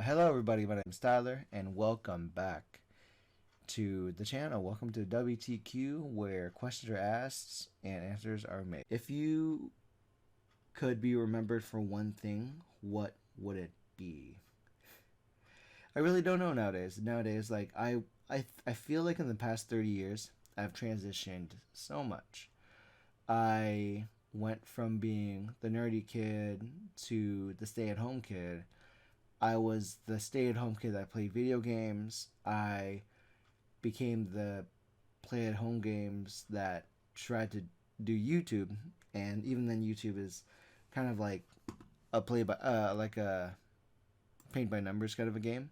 Hello, everybody. My name is Tyler, and welcome back to the channel. Welcome to Wtphu, where questions are asked and answers are made. If you could be remembered for one thing, what would it be? I really don't know nowadays. Like I feel like in the past 30 years, I've transitioned so much. I went from being the nerdy kid to the stay-at-home kid. I was the stay-at-home kid that played video games. I became the play-at-home games that tried to do YouTube, and even then, YouTube is kind of like a like a paint by numbers kind of a game,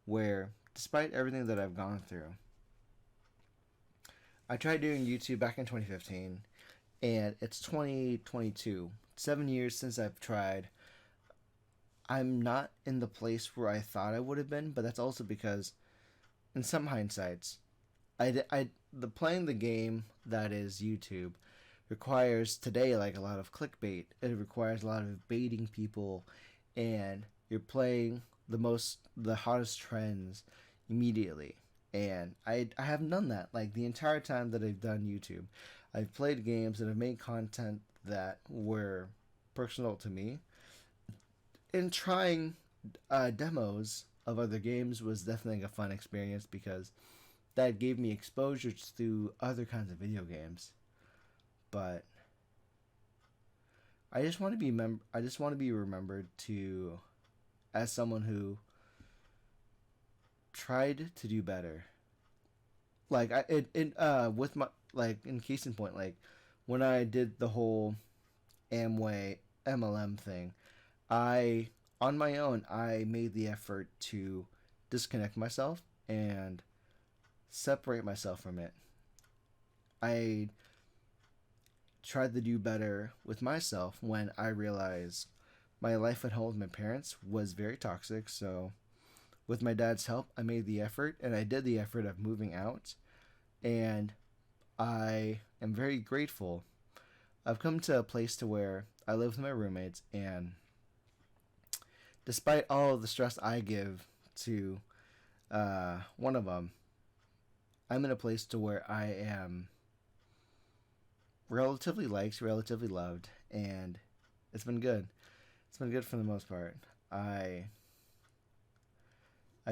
where despite everything that I've gone through, I tried doing YouTube back in 2015, and it's 2022. 7 years since I've tried. I'm not in the place where I thought I would have been, but that's also because, in some hindsights, the playing the game that is YouTube requires today like a lot of clickbait. It requires a lot of baiting people, and you're playing the hottest trends immediately. And I haven't done that. Like the entire time that I've done YouTube, I've played games and I've made content that were personal to me. And trying demos of other games was definitely a fun experience because that gave me exposure to other kinds of video games. But I just want to be remembered to as someone who tried to do better. Like with my in case in point, like when I did the whole Amway MLM thing, on my own, I made the effort to disconnect myself and separate myself from it. I tried to do better with myself when I realized my life at home with my parents was very toxic. So with my dad's help, I made the effort, and I did the effort of moving out, and I am very grateful. I've come to a place to where I live with my roommates, and despite all of the stress I give to one of them, I'm in a place to where I am relatively liked, relatively loved, and it's been good. It's been good for the most part. I've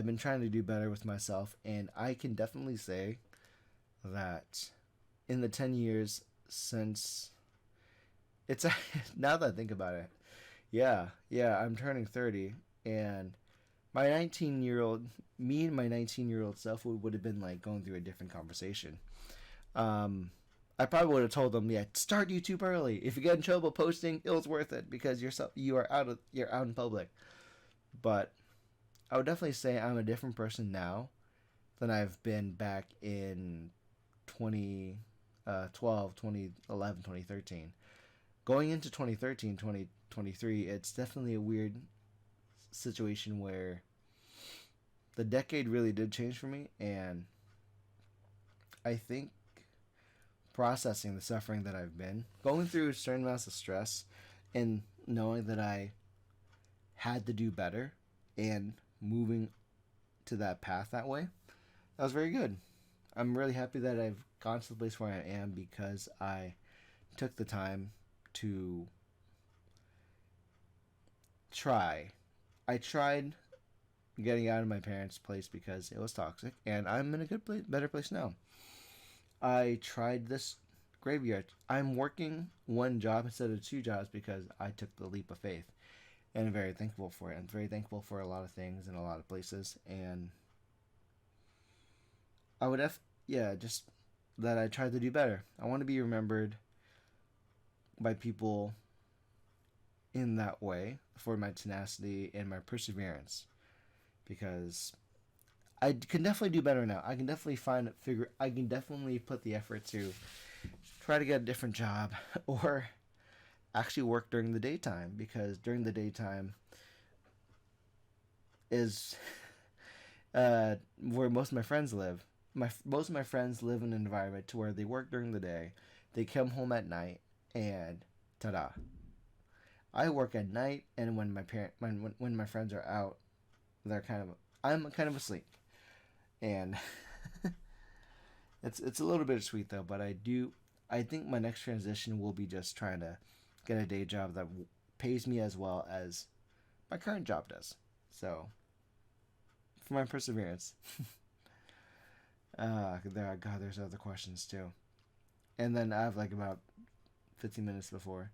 been trying to do better with myself, and I can definitely say that in the 10 years since it's now that I think about it, yeah, I'm turning 30, and my 19-year-old, me and my 19-year-old self would have been like going through a different conversation. I probably would have told them, yeah, start YouTube early. If you get in trouble posting, it was worth it because you're out in public. But I would definitely say I'm a different person now than I've been back in 2012, 2011, 2013. Going into 2013, 2023, it's definitely a weird situation where the decade really did change for me, and I think processing the suffering that I've been going through certain amounts of stress and knowing that I had to do better and moving to that path that way, that was very good. I'm really happy that I've gone to the place where I am because I took the time to try. I tried getting out of my parents' place because it was toxic, and I'm in a better place now. I tried this graveyard. I'm working one job instead of two jobs because I took the leap of faith, and I'm very thankful for it. I'm very thankful for a lot of things in a lot of places, and I would just that I tried to do better. I want to be remembered by people in that way for my tenacity and my perseverance, because I can definitely do better now. I can definitely I can definitely put the effort to try to get a different job or actually work during the daytime, because during the daytime is where most of my friends live. Most of my friends live in an environment to where they work during the day, they come home at night, and ta-da. I work at night, and when my friends are out they're I'm kind of asleep, and it's a little bit sweet though. But I think my next transition will be just trying to get a day job that pays me as well as my current job does. So for my perseverance. There's other questions too, and then I have like about 15 minutes before.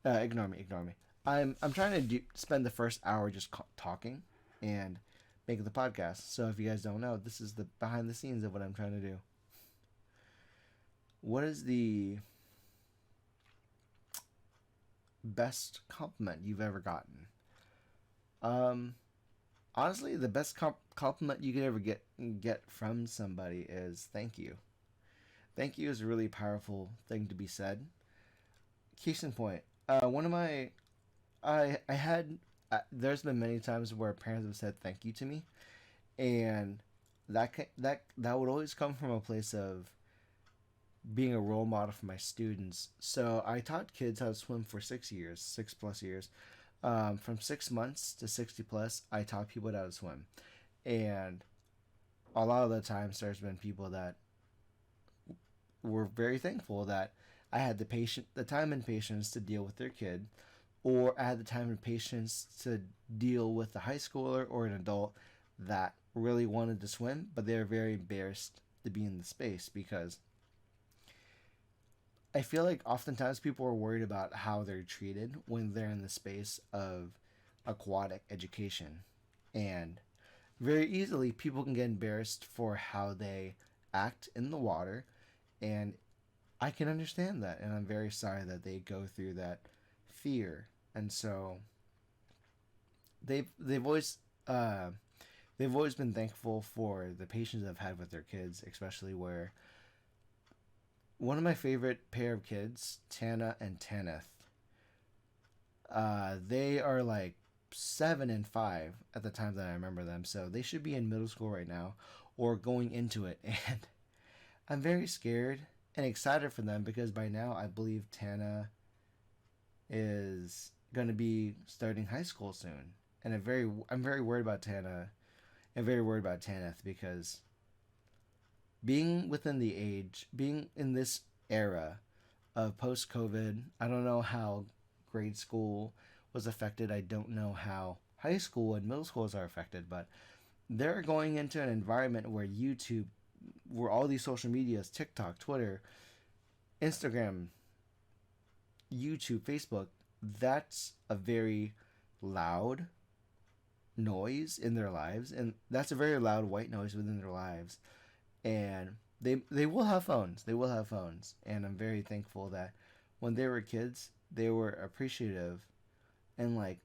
Ignore me, ignore me. I'm trying to spend the first hour just talking and making the podcast. So if you guys don't know, this is the behind the scenes of what I'm trying to do. What is the best compliment you've ever gotten? Honestly, the best compliment you could ever get from somebody is thank you. Thank you is a really powerful thing to be said. Case in point, one of my, I had, there's been many times where parents have said thank you to me, and that would always come from a place of being a role model for my students. So I taught kids how to swim for 6 years, 6+ years. From 6 months to 60 plus, I taught people how to swim. And a lot of the times there's been people that were very thankful that I had the time and patience to deal with their kid, or I had the time and patience to deal with a high schooler or an adult that really wanted to swim, but they were very embarrassed to be in the space because I feel like oftentimes people are worried about how they're treated when they're in the space of aquatic education. And very easily, people can get embarrassed for how they act in the water. And I can understand that. And I'm very sorry that they go through that fear. And so they've always been thankful for the patience I've had with their kids, especially where one of my favorite pair of kids, Tana and Tanith, they are like 7 and 5 at the time that I remember them. So they should be in middle school right now or going into it. And I'm very scared and excited for them because by now I believe Tana is going to be starting high school soon. And I'm very worried about Tana and very worried about Tanith because being in this era of post-COVID, I don't know how grade school was affected. I don't know how high school and middle schools are affected, but they're going into an environment where where all these social medias, TikTok, Twitter, Instagram, YouTube, Facebook, that's a very loud noise in their lives, and that's a very loud white noise within their lives. And they will have phones. They will have phones. And I'm very thankful that when they were kids, they were appreciative and like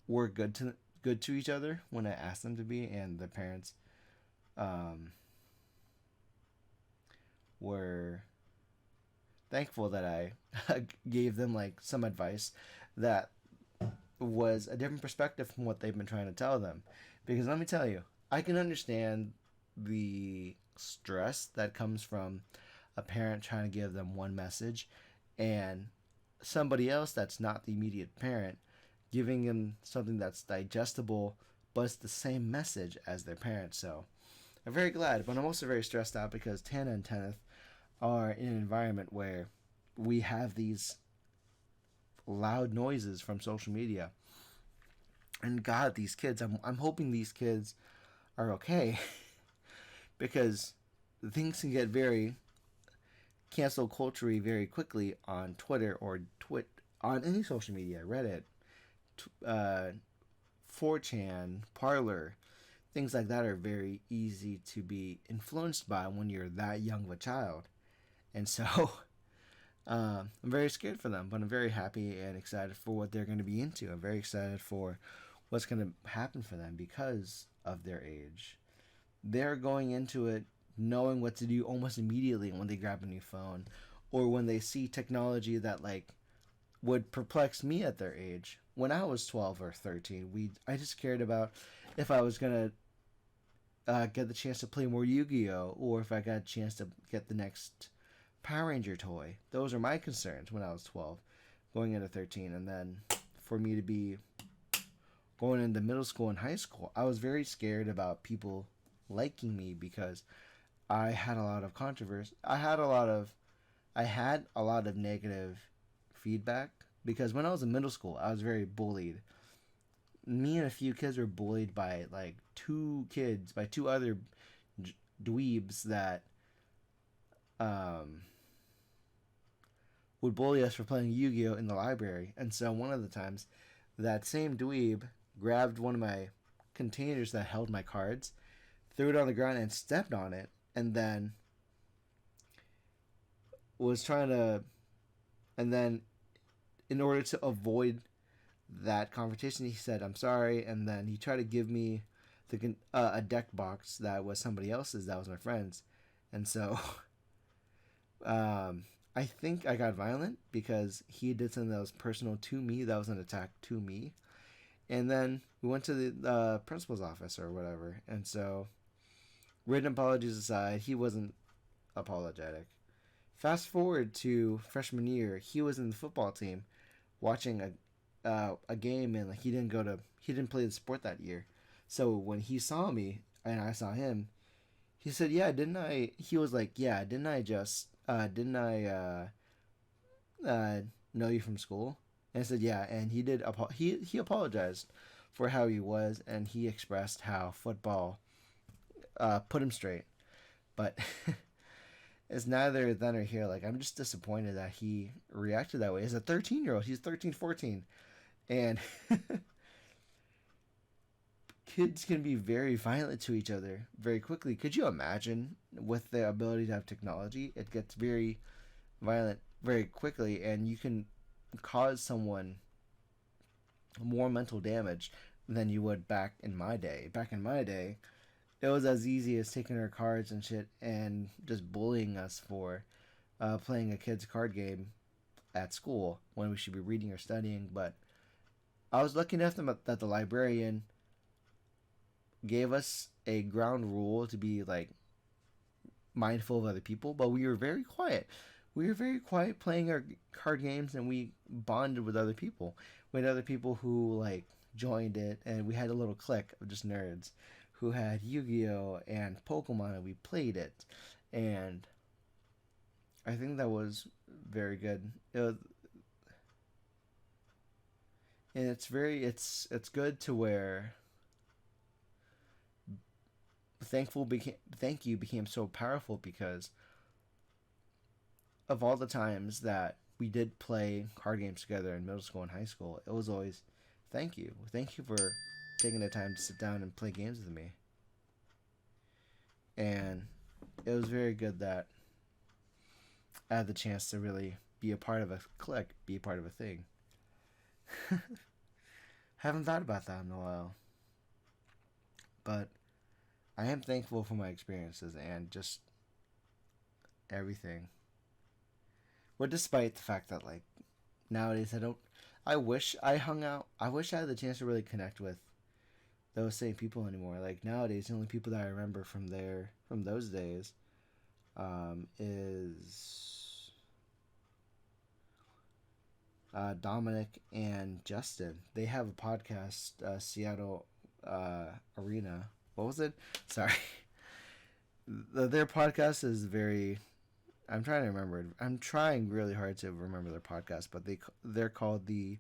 were good to each other when I asked them to be, and the parents were thankful that I gave them like some advice that was a different perspective from what they've been trying to tell them. Because let me tell you, I can understand the stress that comes from a parent trying to give them one message and somebody else that's not the immediate parent giving them something that's digestible but it's the same message as their parent. So I'm very glad, but I'm also very stressed out because Tana and Tenneth are in an environment where we have these loud noises from social media. And God, these kids, I'm hoping these kids are okay because things can get very cancel culture very quickly on Twitter or on any social media, Reddit, 4chan, Parlor. Things like that are very easy to be influenced by when you're that young of a child. And so I'm very scared for them, but I'm very happy and excited for what they're going to be into. I'm very excited for what's going to happen for them because of their age. They're going into it knowing what to do almost immediately when they grab a new phone or when they see technology that like would perplex me at their age. When I was 12 or 13, I just cared about if I was going to get the chance to play more Yu-Gi-Oh! Or if I got a chance to get the next Power Ranger toy. Those are my concerns when I was 12, going into 13. And then for me to be going into middle school and high school, I was very scared about people liking me because I had a lot of controversy. I had a lot of negative feedback because when I was in middle school, I was very bullied. Me and a few kids were bullied by like two other dweebs that um, would bully us for playing Yu-Gi-Oh in the library. And so one of the times, that same dweeb grabbed one of my containers that held my cards, threw it on the ground and stepped on it, and then was trying to, and then in order to avoid that confrontation, he said, "I'm sorry," and then he tried to give me a deck box that was somebody else's, that was my friend's, and so I think I got violent because he did something that was personal to me, that was an attack to me, and then we went to the principal's office or whatever, and so written apologies aside, he wasn't apologetic. Fast forward to freshman year, he was in the football team watching a game, and like he didn't play the sport that year. So when he saw me and I saw him, he said, "Yeah, didn't I?" He was like, "Yeah, didn't I know you from school?" And I said, "Yeah," and he did. He apologized for how he was, and he expressed how football put him straight. But it's neither then or here. Like, I'm just disappointed that he reacted that way. As a 13-year-old, he's 13, 14. And kids can be very violent to each other very quickly. Could you imagine with the ability to have technology? It gets very violent very quickly, and you can cause someone more mental damage than you would back in my day. Back in my day, it was as easy as taking our cards and shit and just bullying us for playing a kid's card game at school when we should be reading or studying. But I was lucky enough that the librarian gave us a ground rule to be like mindful of other people, but we were very quiet. We were very quiet playing our card games, and we bonded with other people. We had other people who like joined it, and we had a little clique of just nerds who had Yu-Gi-Oh and Pokemon, and we played it, and I think that was very good. And it's good to where thank you became so powerful because of all the times that we did play card games together in middle school and high school. It was always thank you for taking the time to sit down and play games with me. And it was very good that I had the chance to really be a part of a clique, be a part of a thing. Haven't thought about that in a while. But I am thankful for my experiences and just everything. But despite the fact that like nowadays I wish I hung out. I wish I had the chance to really connect with those same people anymore. Like nowadays, the only people that I remember from those days is Dominic and Justin. They have a podcast, Seattle Arena. What was it? Sorry. Their podcast is very. I'm trying to remember it. I'm trying really hard to remember their podcast, but they're called the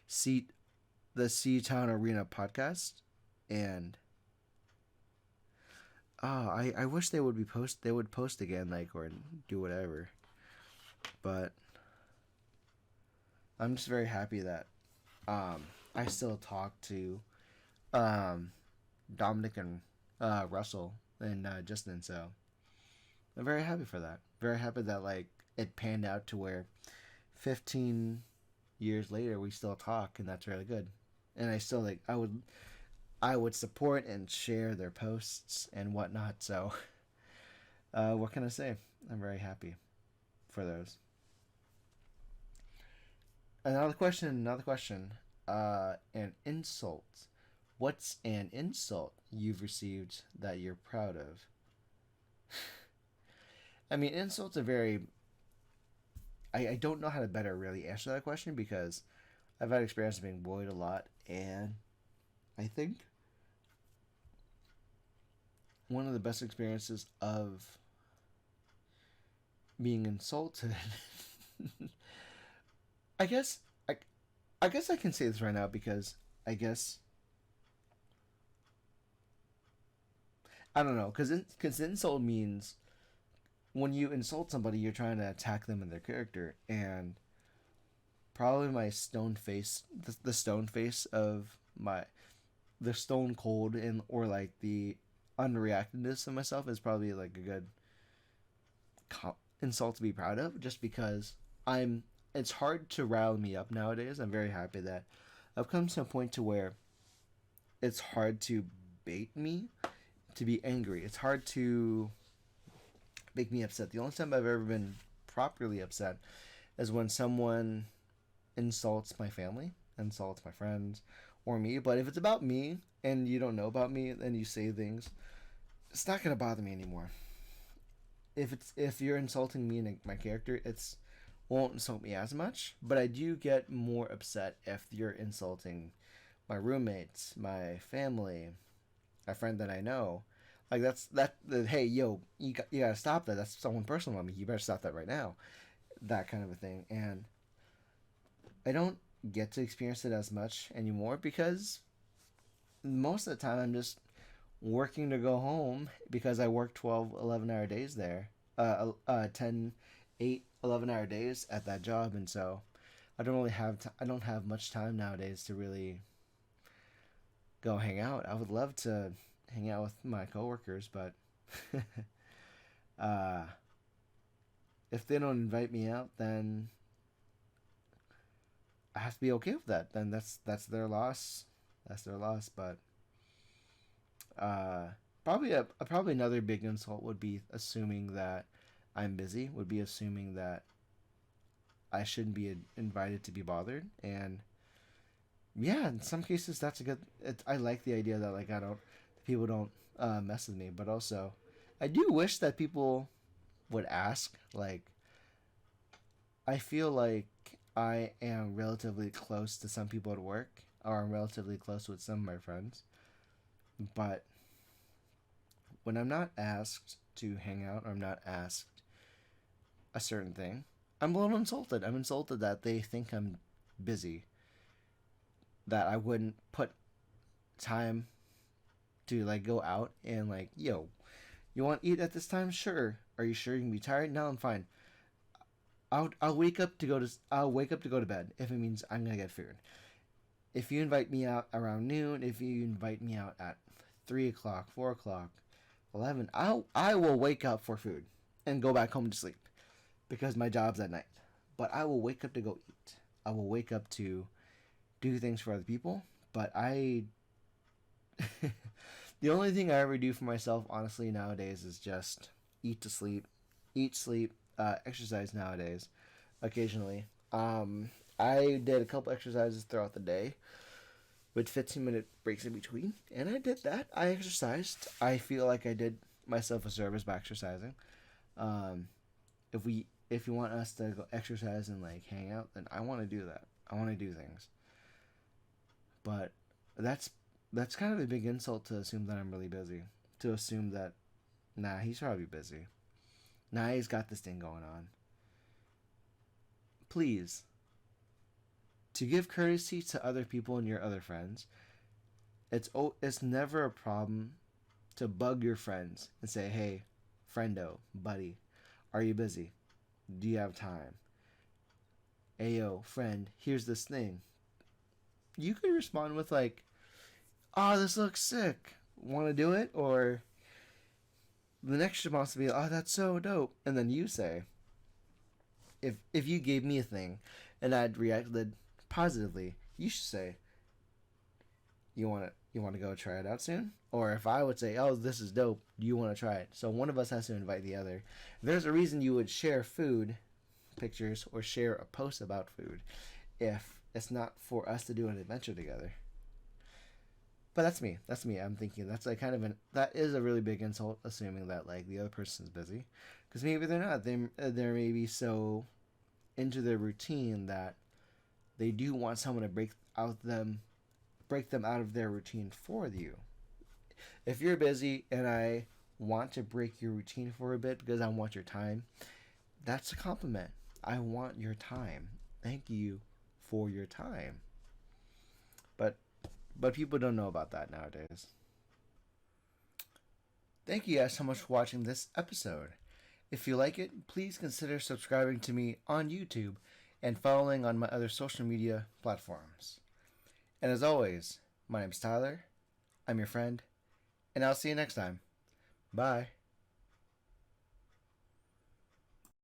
Seatown Arena podcast, and I wish they would post again, like, or do whatever, but I'm just very happy that I still talk to Dominic and Russell and Justin, so I'm very happy for that. Very happy that like it panned out to where 15 years later we still talk, and that's really good. And I still like I would support and share their posts and whatnot. So what can I say? I'm very happy for those. Another question. An insult. What's an insult you've received that you're proud of? I mean, insults are very. I don't know how to better really answer that question because I've had experience of being bullied a lot, and I think one of the best experiences of being insulted, I guess I guess I can say this right now because I guess I don't know because insult means when you insult somebody, you're trying to attack them and their character, and probably my stone face, the stone face of my the stone cold and or like the unreactedness of myself is probably like a good insult to be proud of, just because I'm. It's hard to rile me up nowadays. I'm very happy that I've come to a point to where it's hard to bait me to be angry. It's hard to make me upset. The only time I've ever been properly upset is when someone insults my family, insults my friends, or me. But if it's about me and you don't know about me and you say things, it's not gonna bother me anymore. If you're insulting me and my character, it's won't insult me as much. But I do get more upset if you're insulting my roommates, my family, a friend that I know. Like hey yo, you gotta stop that. That's someone personal on me. You better stop that right now. That kind of a thing. And I don't get to experience it as much anymore because most of the time I'm just working to go home because I work 12, 11-hour days there. 10, 8, 11-hour days at that job. And so I don't really have I don't have much time nowadays to really go hang out. I would love to hang out with my coworkers, but uh, if they don't invite me out, then I have to be okay with that. Then that's their loss. That's their loss. But uh, probably another big insult would be assuming that I'm busy. Would be assuming that I shouldn't be invited to be bothered. And yeah, in some cases that's a good. I like the idea that like I don't people don't mess with me, but also I do wish that people would ask. Like I feel like I am relatively close to some people at work, or I'm relatively close with some of my friends, but when I'm not asked to hang out or I'm not asked a certain thing, I'm a little insulted. I'm insulted that they think I'm busy, that I wouldn't put time to like go out and like, yo, you want to eat at this time? Sure. Are you sure you can be tired? No, I'm fine. I'll wake up to go to bed if it means I'm gonna get food. If you invite me out around noon, if you invite me out at 3 o'clock, 4 o'clock, 11, I will wake up for food and go back home to sleep because my job's at night. But I will wake up to go eat. I will wake up to do things for other people. But the only thing I ever do for myself, honestly, nowadays is just eat, sleep, exercise nowadays, occasionally. I did a couple exercises throughout the day with 15-minute breaks in between, and I did that. I exercised. I feel like I did myself a service by exercising. Um, if you want us to go exercise and like hang out, then I want to do that. I want to do things. But that's kind of a big insult to assume that I'm really busy. To assume that, nah, he's probably busy. Nah, he's got this thing going on. Please, to give courtesy to other people and your other friends, it's never a problem to bug your friends and say, hey, friendo, buddy, are you busy? Do you have time? Ayo, friend, here's this thing. You could respond with like, oh, this looks sick. Want to do it? Or the next response to be, oh, that's so dope. And then you say, if you gave me a thing and I'd reacted positively, you should say, you want to go try it out soon? Or if I would say, oh, this is dope, do you want to try it? So one of us has to invite the other. There's a reason you would share food pictures or share a post about food if it's not for us to do an adventure together. But that's me. That's me. I'm thinking that's like that is a really big insult, assuming that like the other person's busy, because maybe they're not. They're maybe so into their routine that they do want someone to break out them break them out of their routine for you. If you're busy and I want to break your routine for a bit because I want your time, that's a compliment. I want your time. Thank you for your time. But people don't know about that nowadays. Thank you guys so much for watching this episode. If you like it, please consider subscribing to me on YouTube and following on my other social media platforms. And as always, my name's Tyler, I'm your friend, and I'll see you next time. Bye.